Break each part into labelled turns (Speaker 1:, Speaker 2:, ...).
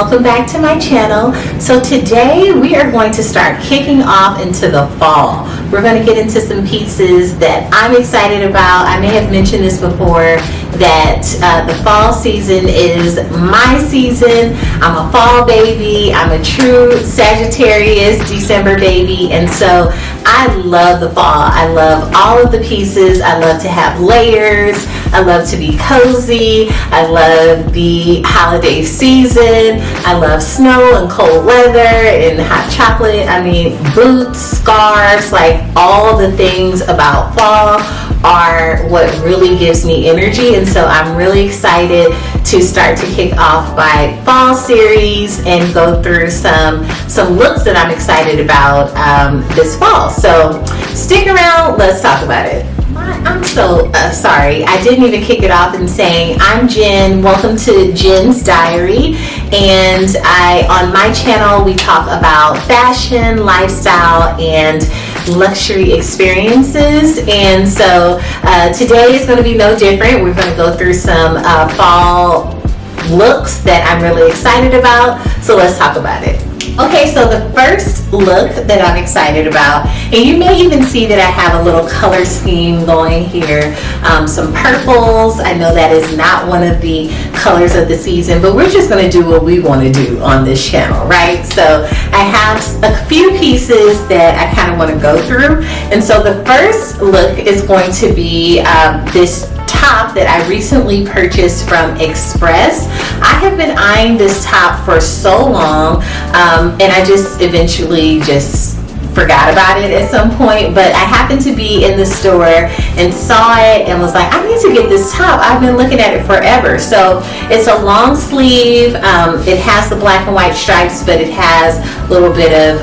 Speaker 1: welcome back to my channel. So today we are going to start kicking off into the fall. We're going to get into some pieces that I'm excited about. I may have mentioned this before, that the fall season is my season. I'm a fall baby. I'm a true Sagittarius December baby, and so I love the fall. I love all of the pieces. I love to have layers. I love to be cozy. I love the holiday season. I love snow and cold weather and hot chocolate. I mean, boots, scarves, like all the things about fall are what really gives me energy. And so I'm really excited to start to kick off my fall series and go through some looks that I'm excited about this fall. So stick around, let's talk about it. I'm so sorry. I didn't even kick it off in saying I'm Jen. Welcome to Jen's Diary. And on my channel, we talk about fashion, lifestyle, and luxury experiences. And so today is going to be no different. We're going to go through some fall looks that I'm really excited about. So let's talk about it. Okay, so the first look that I'm excited about, and you may even see that I have a little color scheme going here, some purples. I know that is not one of the colors of the season, but we're just going to do what we want to do on this channel, right? So I have a few pieces that I kind of want to go through, and so the first look is going to be this top that I recently purchased from Express. I have been eyeing this top for so long, and I just eventually just forgot about it at some point, but I happened to be in the store and saw it and was like, I need to get this top. I've been looking at it forever. So it's a long sleeve. It has the black and white stripes, but it has a little bit of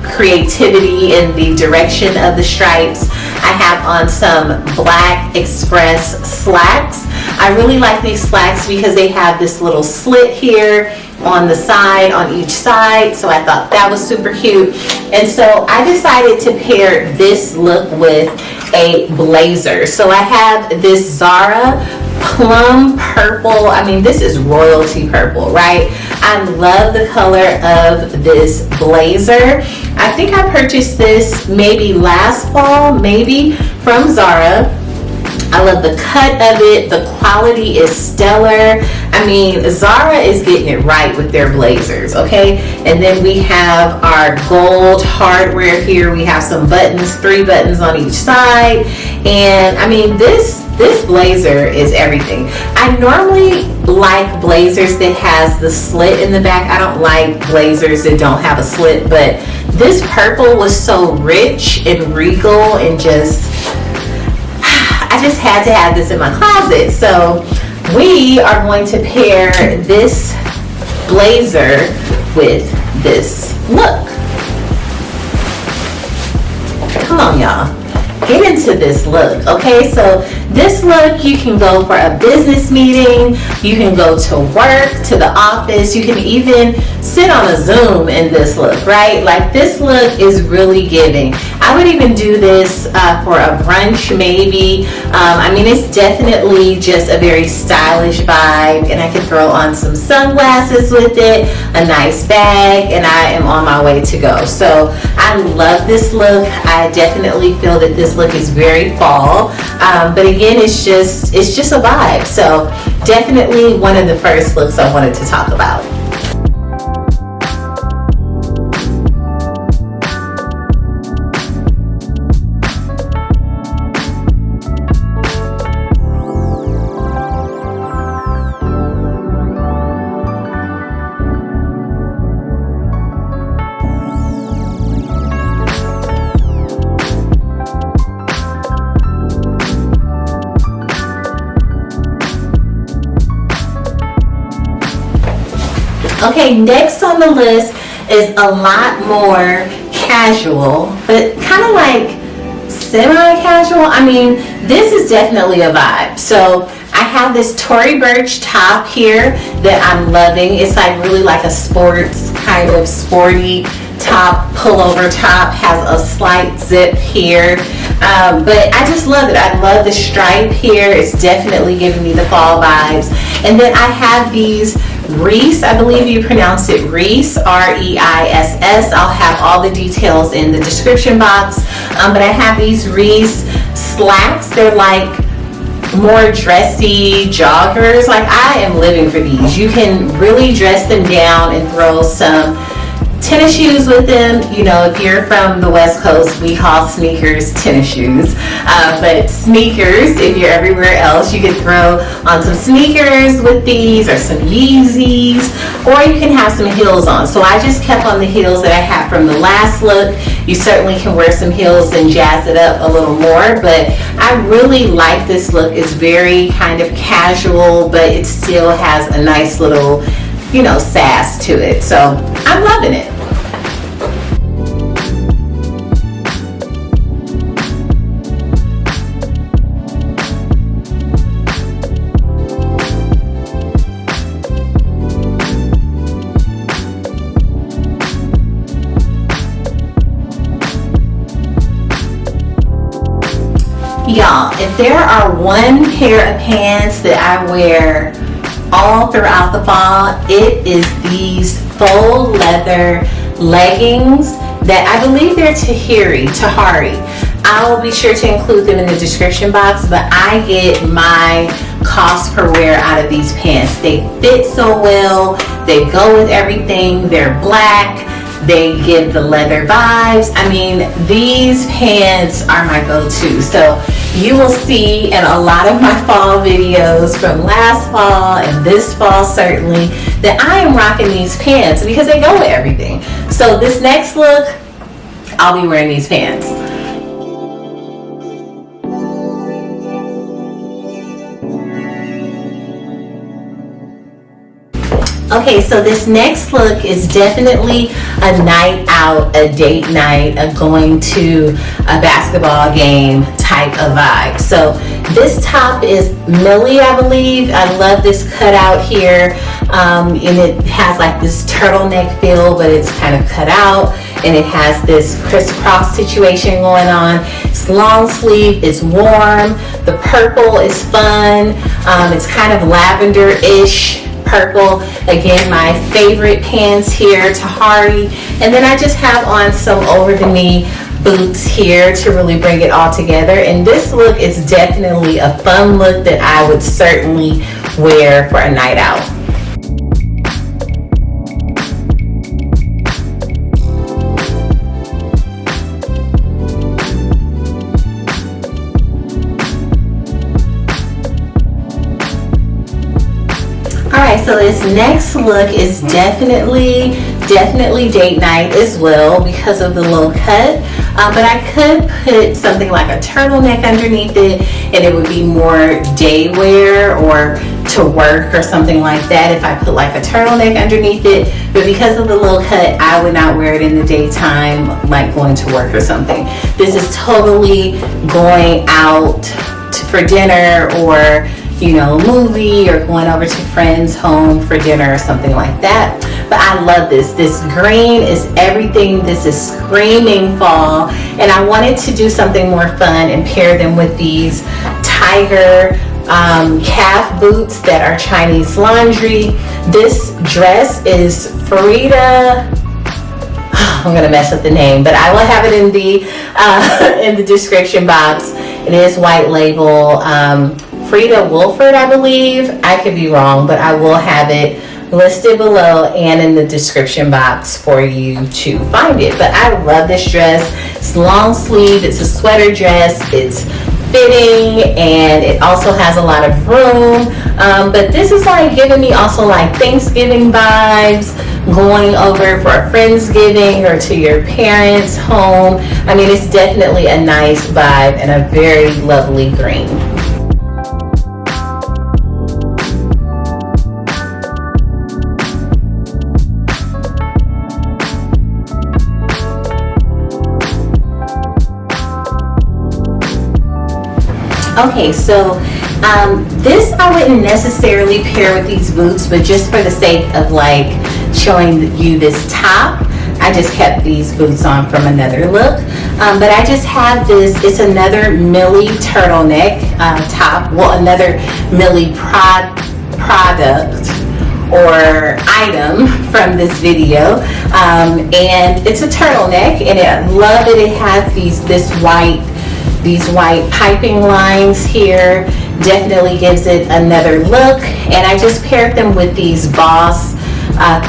Speaker 1: creativity in the direction of the stripes. I have on some black Express slacks. I really like these slacks because they have this little slit here on the side, on each side, so I thought that was super cute. And so I decided to pair this look with a blazer. So I have this Zara plum purple. I mean, this is royalty purple, right? I love the color of this blazer. I think I purchased this maybe last fall, maybe from Zara. I love the cut of it. The quality is stellar. I mean, Zara is getting it right with their blazers, okay? And then we have our gold hardware here. We have some buttons, 3 buttons on each side. And I mean, this blazer is everything. I normally like blazers that has the slit in the back. I don't like blazers that don't have a slit, but this purple was so rich and regal and I just had to have this in my closet. So we are going to pair this blazer with this look. Come on, y'all. Get into this look, okay? So this look, you can go for a business meeting, you can go to work, to the office, you can even sit on a Zoom in this look, right? Like, this look is really giving. I would even do this for a brunch maybe. I mean, it's definitely just a very stylish vibe, and I can throw on some sunglasses with it, a nice bag, and I am on my way to go. So I love this look. I definitely feel that this look is very fall, but again, it's just a vibe. So definitely one of the first looks I wanted to talk about. Okay, next on the list is a lot more casual, but kind of like semi-casual. I mean, this is definitely a vibe. So I have this Tory Burch top here that I'm loving. It's like really like a sports, kind of sporty top, pullover top, has a slight zip here. But I just love it. I love the stripe here. It's definitely giving me the fall vibes. And then I have these Reiss, I believe you pronounce it Reiss, R-E-I-S-S. I'll have all the details in the description box. But I have these Reiss slacks. They're like more dressy joggers. Like, I am living for these. You can really dress them down and throw some tennis shoes with them. You know, if you're from the West Coast, we call sneakers tennis shoes. But sneakers, if you're everywhere else, you could throw on some sneakers with these, or some Yeezys, or you can have some heels on. So I just kept on the heels that I had from the last look. You certainly can wear some heels and jazz it up a little more, but I really like this look. It's very kind of casual, but it still has a nice little, you know, sass to it. So I'm loving it. Y'all, if there are one pair of pants that I wear all throughout the fall, it is these faux leather leggings that I believe they're Tahari. I will be sure to include them in the description box, but I get my cost per wear out of these pants. They fit so well, they go with everything, they're black, they give the leather vibes. I mean, these pants are my go-to. So you will see in a lot of my fall videos from last fall and this fall certainly that I am rocking these pants because they go with everything. So this next look, I'll be wearing these pants. Okay, so this next look is definitely a night out, a date night, a going to a basketball game type of vibe. So this top is Millie, I believe. I love this cutout here. And it has like this turtleneck feel, but it's kind of cut out. And it has this crisscross situation going on. It's long sleeve, it's warm. The purple is fun. It's kind of lavender-ish purple. Again, my favorite pants here, Tahari. And then I just have on some over the knee boots here to really bring it all together. And this look is definitely a fun look that I would certainly wear for a night out. Alright, so this next look is definitely date night as well because of the low cut. But I could put something like a turtleneck underneath it and it would be more day wear or to work or something like that if I put like a turtleneck underneath it. But because of the low cut, I would not wear it in the daytime, like going to work or something. This is totally going out for dinner or, you know, movie, or going over to friends' home for dinner or something like that. But I love this. This green is everything. This is screaming fall. And I wanted to do something more fun and pair them with these tiger calf boots that are Chinese laundry. This dress is Frida. I'm gonna mess up the name, but I will have it in the description box. It is white label. Frida Wolford, I believe. I could be wrong, but I will have it listed below and in the description box for you to find it. But I love this dress. It's long sleeve, it's a sweater dress, it's fitting, and it also has a lot of room. But this is like giving me also like Thanksgiving vibes, going over for a Friendsgiving or to your parents' home. I mean, it's definitely a nice vibe and a very lovely green. Okay, so this I wouldn't necessarily pair with these boots, but just for the sake of like showing you this top, I just kept these boots on from another look. But I just have this, it's another Millie turtleneck top, well, another Millie product or item from this video, and it's a turtleneck, and I love that it has these white piping lines here. Definitely gives it another look. And I just paired them with these Boss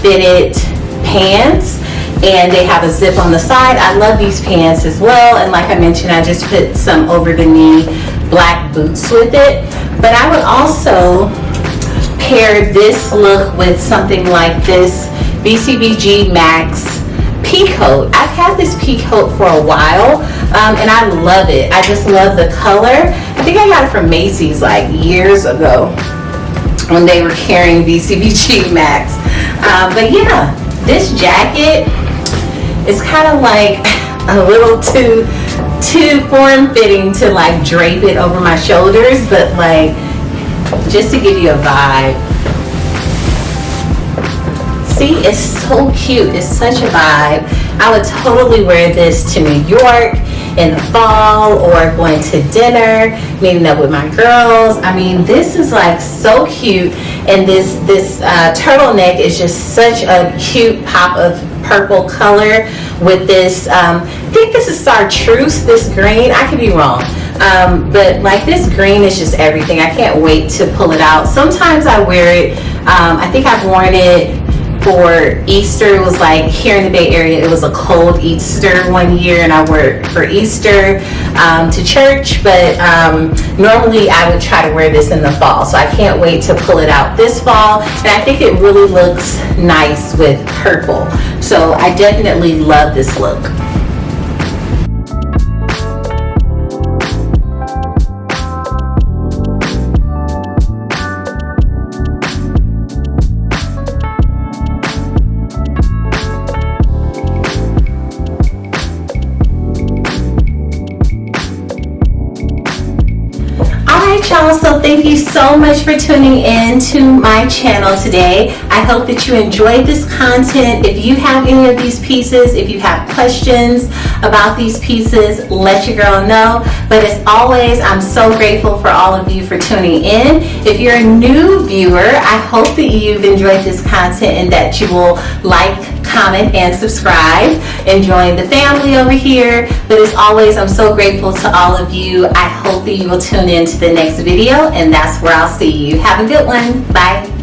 Speaker 1: fitted pants, and they have a zip on the side. I love these pants as well, and like I mentioned, I just put some over the knee black boots with it. But I would also pair this look with something like this BCBGMax pea coat. I've had this pea coat for a while, and I love it. I just love the color. I think I got it from Macy's like years ago when they were carrying BCBGMax. But yeah, this jacket is kind of like a little too form-fitting to like drape it over my shoulders, but like just to give you a vibe. See, it's so cute. It's such a vibe. I would totally wear this to New York in the fall, or going to dinner, meeting up with my girls. I mean, this is like so cute, and this turtleneck is just such a cute pop of purple color with this, I think this is chartreuse, this green. I could be wrong. But like this green is just everything. I can't wait to pull it out. Sometimes I wear it. I think I've worn it for Easter. It was like here in the Bay Area, it was a cold Easter one year, and I wore it for Easter to church, but normally I would try to wear this in the fall, so I can't wait to pull it out this fall. And I think it really looks nice with purple, so I definitely love this look. Y'all, so thank you so much for tuning in to my channel today. I hope that you enjoyed this content. If you have any of these pieces, if you have questions about these pieces, let your girl know. But as always, I'm so grateful for all of you for tuning in. If you're a new viewer, I hope that you've enjoyed this content and that you will like, comment, and subscribe and join the family over here. But as always, I'm so grateful to all of you. I hope that you will tune in to the next video, and that's where I'll see you. Have a good one. Bye.